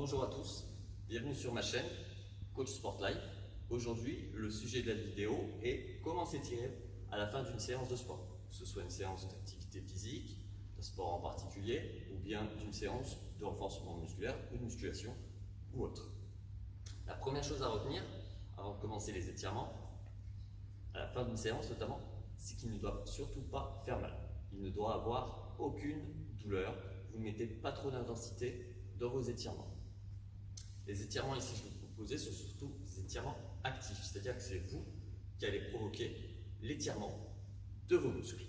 Bonjour à tous, bienvenue sur ma chaîne Coach Sport Life. Aujourd'hui, le sujet de la vidéo est comment s'étirer à la fin d'une séance de sport, que ce soit une séance d'activité physique, d'un sport en particulier, ou bien d'une séance de renforcement musculaire ou de musculation ou autre. La première chose à retenir avant de commencer les étirements, à la fin d'une séance notamment, c'est qu'ils ne doivent surtout pas faire mal. Il ne doit avoir aucune douleur. Vous ne mettez pas trop d'intensité dans vos étirements. Les étirements ici que je vais vous proposer sont surtout des étirements actifs, c'est-à-dire que c'est vous qui allez provoquer l'étirement de vos muscles.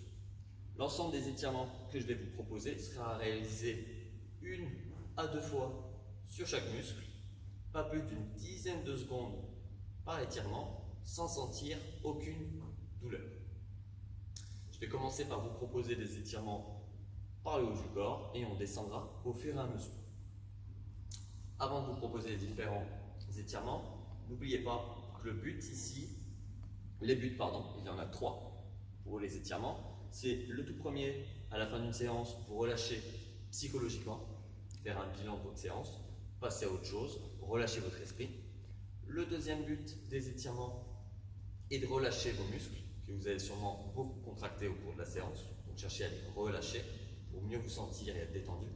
L'ensemble des étirements que je vais vous proposer sera réalisé 1 à 2 fois sur chaque muscle, pas plus d'une dizaine de secondes par étirement, sans sentir aucune douleur. Je vais commencer par vous proposer des étirements par le haut du corps et on descendra au fur et à mesure. Avant de vous proposer les différents étirements, n'oubliez pas que le but ici, il y en a 3 pour les étirements. C'est le tout premier, à la fin d'une séance, vous relâchez psychologiquement, faire un bilan de votre séance, passer à autre chose, relâcher votre esprit. Le deuxième but des étirements est de relâcher vos muscles, que vous allez sûrement beaucoup contracter au cours de la séance. Donc cherchez à les relâcher pour mieux vous sentir et être détendu.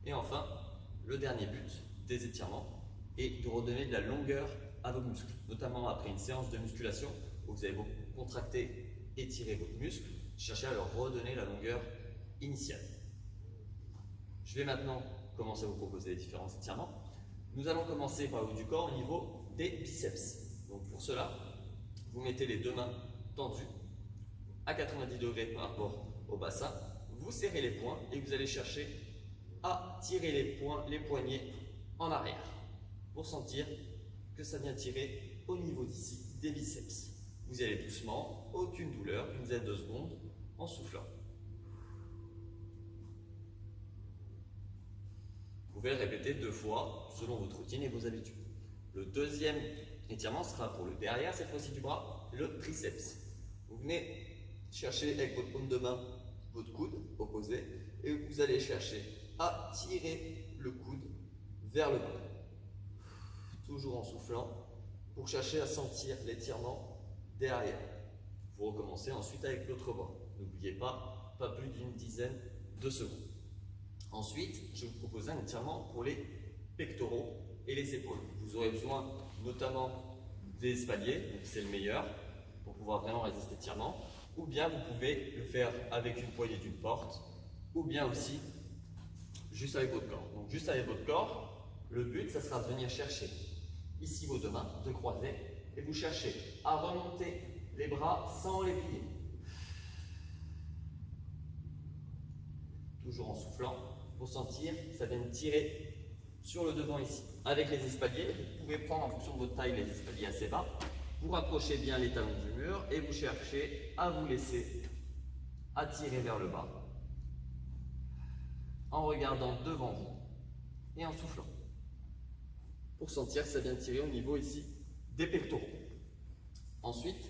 Et enfin, le dernier but des étirements est de redonner de la longueur à vos muscles, notamment après une séance de musculation où vous avez beaucoup contracté, étiré votre muscle, cherchez à leur redonner la longueur initiale. Je vais maintenant commencer à vous proposer les différents étirements. Nous allons commencer par le haut du corps au niveau des biceps. Donc pour cela, vous mettez les 2 mains tendues à 90 degrés par rapport au bassin, vous serrez les poings et vous allez chercher à tirer les poignets en arrière pour sentir que ça vient tirer au niveau d'ici des biceps. Vous y allez doucement, aucune douleur, une dizaine de secondes en soufflant. Vous pouvez le répéter 2 fois selon votre routine et vos habitudes. Le deuxième étirement sera pour le derrière, cette fois-ci du bras, le triceps. Vous venez chercher avec votre paume de main votre coude opposé et vous allez chercher à tirer le coude vers le bas. Toujours en soufflant pour chercher à sentir l'étirement derrière. Vous recommencez ensuite avec l'autre bras. N'oubliez pas, pas plus d'une dizaine de secondes. Ensuite, je vais vous proposer un étirement pour les pectoraux et les épaules. Vous aurez besoin notamment des espaliers, c'est le meilleur pour pouvoir vraiment résister étirement. Ou bien vous pouvez le faire avec une poignée d'une porte, ou bien aussi juste avec votre corps. Donc juste avec votre corps, le but, ça sera de venir chercher ici vos 2 mains, de croiser, et vous cherchez à remonter les bras sans les plier. Toujours en soufflant, pour sentir que ça vient tirer sur le devant ici. Avec les espaliers, vous pouvez prendre en fonction de votre taille les espaliers assez bas. Vous rapprochez bien les talons du mur et vous cherchez à vous laisser attirer vers le bas en regardant devant vous et en soufflant pour sentir que ça vient tirer au niveau ici des pectoraux. Ensuite,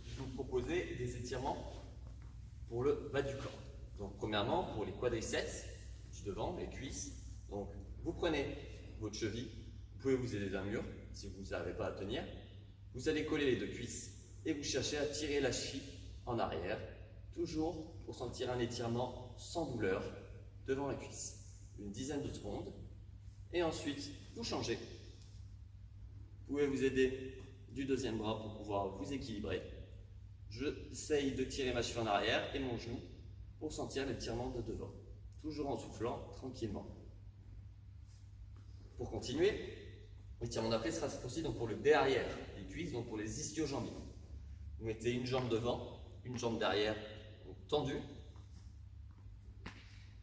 je vais vous proposer des étirements pour le bas du corps. Donc premièrement, pour les quadriceps du devant, les cuisses. Donc vous prenez votre cheville, vous pouvez vous aider d'un mur si vous n'arrivez pas à tenir. Vous allez coller les 2 cuisses et vous cherchez à tirer la cheville en arrière, toujours pour sentir un étirement sans douleur devant la cuisse. Une dizaine de secondes. Et ensuite, vous changez. Vous pouvez vous aider du deuxième bras pour pouvoir vous équilibrer. J'essaye de tirer ma cheville en arrière et mon genou pour sentir l'étirement de devant. Toujours en soufflant tranquillement. Pour continuer, l'étirement d'après sera cette fois-ci donc pour le derrière des cuisses, donc pour les ischio-jambiers. Vous mettez une jambe devant, une jambe derrière, donc tendue.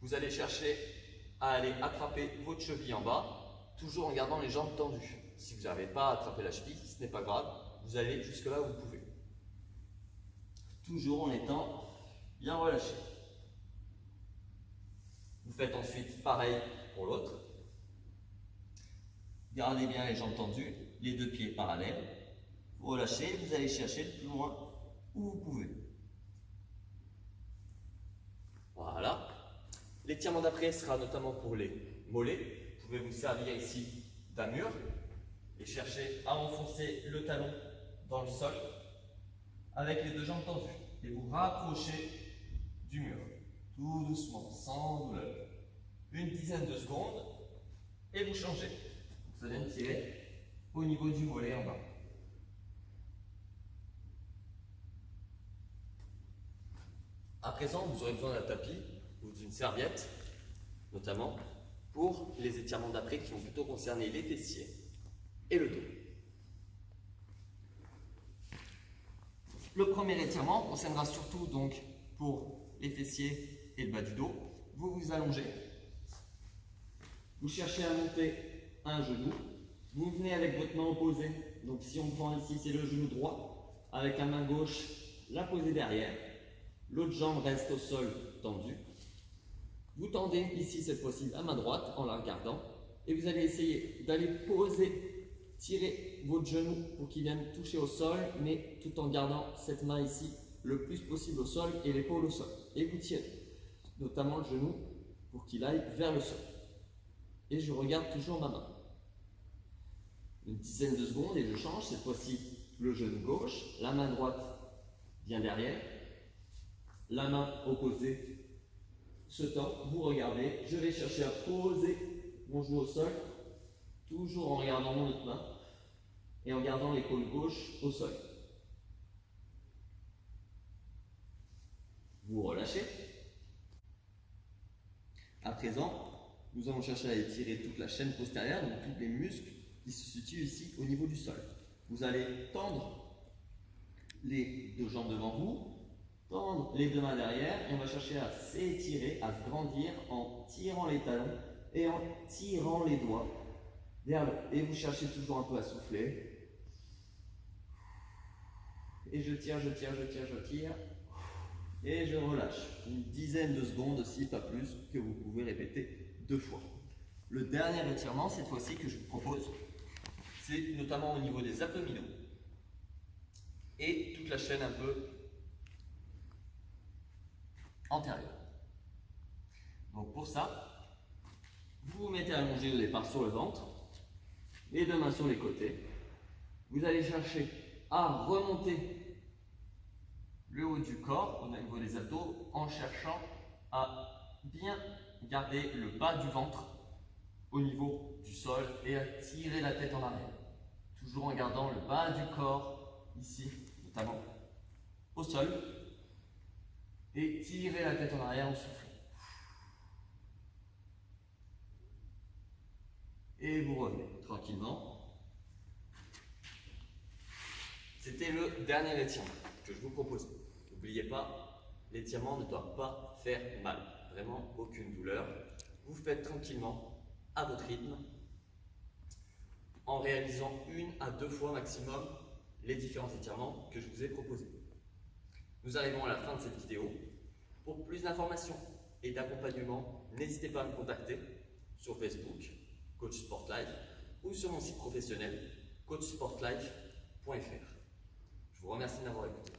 Vous allez chercher à aller attraper votre cheville en bas, toujours en gardant les jambes tendues. Si vous n'arrivez pas à attraper la cheville, ce n'est pas grave, vous allez jusque là où vous pouvez. Toujours en étant bien relâché. Vous faites ensuite pareil pour l'autre. Gardez bien les jambes tendues, les 2 pieds parallèles. Vous relâchez, vous allez chercher le plus loin où vous pouvez. Voilà. L'étirement d'après sera notamment pour les mollets. Vous pouvez vous servir ici d'un mur et cherchez à enfoncer le talon dans le sol avec les deux jambes tendues et vous rapprochez du mur, tout doucement, sans douleur. Une dizaine de secondes et vous changez. Ça vient de tirer au niveau du mollet en bas. À présent, vous aurez besoin d'un tapis ou d'une serviette, notamment pour les étirements d'après qui vont plutôt concerner les fessiers et le dos. Le premier étirement concernera surtout donc pour les fessiers et le bas du dos. Vous vous allongez, vous cherchez à monter un genou, vous venez avec votre main opposée. Donc si on prend ici, c'est le genou droit, avec la main gauche, la poser derrière. L'autre jambe reste au sol tendue. Vous tendez ici cette fois-ci la main droite en la regardant et vous allez essayer d'aller poser, tirer votre genou pour qu'il vienne toucher au sol, mais tout en gardant cette main ici le plus possible au sol et l'épaule au sol. Et vous tirez, notamment le genou, pour qu'il aille vers le sol. Et je regarde toujours ma main. Une dizaine de secondes et je change, cette fois-ci le genou gauche, la main droite vient derrière, la main opposée se tend, vous regardez, je vais chercher à poser mon genou au sol, toujours en regardant mon autre main et en gardant l'épaule gauche au sol. Vous relâchez. À présent, nous allons chercher à étirer toute la chaîne postérieure, donc tous les muscles qui se situent ici au niveau du sol. Vous allez tendre les deux jambes devant vous, tendre les deux mains derrière et on va chercher à s'étirer, à se grandir en tirant les talons et en tirant les doigts vers le haut. Et vous cherchez toujours un peu à souffler. Et je tire, je tire, je tire, je tire. Et je relâche. Une dizaine de secondes aussi, pas plus, que vous pouvez répéter 2 fois. Le dernier étirement, cette fois-ci, que je vous propose, c'est notamment au niveau des abdominaux et toute la chaîne un peu antérieure. Donc pour ça, vous vous mettez allongé au départ sur le ventre, les deux mains sur les côtés. Vous allez chercher à remonter le haut du corps au niveau des abdos en cherchant à bien garder le bas du ventre au niveau du sol et à tirer la tête en arrière. Toujours en gardant le bas du corps ici, notamment au sol, et tirer la tête en arrière en soufflant. Et vous revenez tranquillement. C'était le dernier étirement que je vous propose. N'oubliez pas, l'étirement ne doit pas faire mal, vraiment aucune douleur. Vous faites tranquillement, à votre rythme, en réalisant 1 à 2 fois maximum les différents étirements que je vous ai proposés. Nous arrivons à la fin de cette vidéo. Pour plus d'informations et d'accompagnement, n'hésitez pas à me contacter sur Facebook, Coach Sport Life, ou sur mon site professionnel, coachsportlife.fr. Je vous remercie de m'avoir écouté.